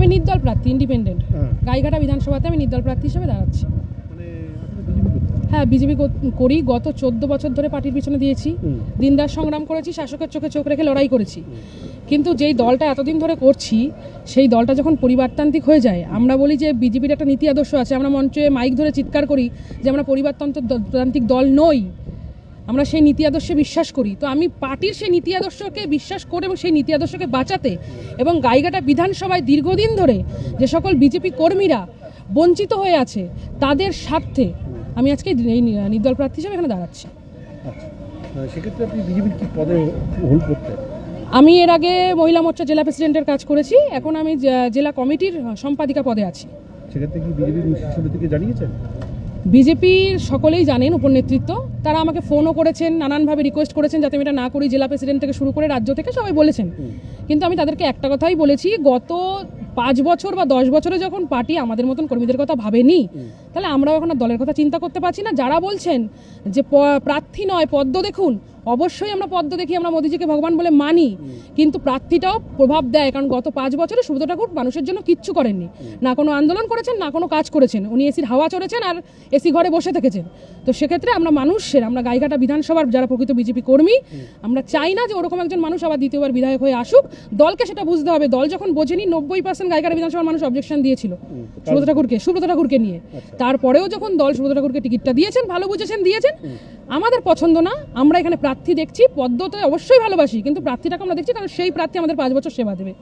আমি নির্দল প্রার্থী, ইন্ডিপেন্ডেন্ট। গাইঘাটা বিধানসভাতে আমি নির্দল প্রার্থী হিসেবে দাঁড়াচ্ছি। হ্যাঁ, বিজেপি করি। গত 14 বছর ধরে পার্টির পিছনে দিয়েছি, দিনদার সংগ্রাম করেছি, শাসকের চোখে চোখ রেখে লড়াই করেছি। কিন্তু যেই দলটা এতদিন ধরে করছি, সেই দলটা যখন পরিবারতান্ত্রিক হয়ে যায়, আমরা বলি যে বিজেপির একটা নীতি আদর্শ আছে, আমরা মঞ্চে মাইক ধরে চিৎকার করি যে আমরা পরিবারতান্ত্রিক দল নই, আমরা সেই নীতি আদর্শে বিশ্বাস করি। তো আমি পার্টির সেই নীতি আদর্শকে বিশ্বাস করে এবং সেই নীতি আদর্শকে বাঁচাতে এবং গাইঘাটা বিধানসভায় দীর্ঘদিন ধরে যে সকল বিজেপি কর্মীরা বঞ্চিত হয়ে আছে তাদের স্বার্থে আমি আজকে এই নির্দল প্রার্থী হিসেবে এখানে দাঁড়াচ্ছি। সেক্ষেত্রে আপনি বিজেপির কি পদে হোল্ড করতে? আমি এর আগে মহিলা মোর্চা জেলা প্রেসিডেন্টের কাজ করেছি, এখন আমি জেলা কমিটির সম্পাদিকা পদে আছি। সেক্ষেত্রে কি বিজেপির সমিতিকে জানিয়েছেন? বিজেপির সকলেই জানেন, উপনেতৃত্ব, তারা আমাকে ফোনও করেছেন, নানানভাবে রিকোয়েস্ট করেছেন যাতে আমি এটা না করি, জেলা প্রেসিডেন্ট থেকে শুরু করে রাজ্য থেকে সবাই বলেছেন। কিন্তু আমি তাদেরকে একটা কথাই বলেছি, গত 5 বছর বা 10 বছরে যখন পার্টি আমাদের মতন কর্মীদের কথা ভাবেনি, তাহলে আমরাও এখন আর দলের কথা চিন্তা করতে পারছি না। যারা বলছেন যে প্রার্থী নয় পদ্ম দেখুন, অবশ্যই আমরা পদ্ম দেখি, আমরা মোদিজিকে ভগবান বলে মানি, কিন্তু প্রার্থীটাও প্রভাব দেয়। কারণ গত 5 বছরে সুব্রত ঠাকুর মানুষের জন্য কিচ্ছু করেননি, না কোনো আন্দোলন করেছেন, না কোনো কাজ করেছেন। উনি এসির হাওয়া চড়েছেন আর এসি ঘরে বসে থেকেছেন। তো সেক্ষেত্রে আমরা মানুষের, আমরা গাইঘাটা বিধানসভার যারা প্রকৃত বিজেপি কর্মী, আমরা চাই না যে ওরকম একজন মানুষ আবার দ্বিতীয়বার বিধায়ক হয়ে আসুক। দলকে সেটা বুঝতে হবে। দল যখন বোঝেনি, 90% গাইঘাটা বিধানসভার মানুষ অবজেকশন দিয়েছিল সুব্রত ঠাকুরকে নিয়ে। তারপরেও যখন দল সুব্রত ঠাকুরকে টিকিটটা দিয়েছেন, ভালো বুঝেছেন দিয়েছেন। আমাদের পছন্দ না, আমরা এখানে প্রার্থী দেখছি। পদ্ম তো অবশ্যই ভালোবাসি, কিন্তু প্রার্থীটাকে আমরা দেখছি কারণ সেই প্রার্থী আমাদের 5 বছর সেবা দেবে।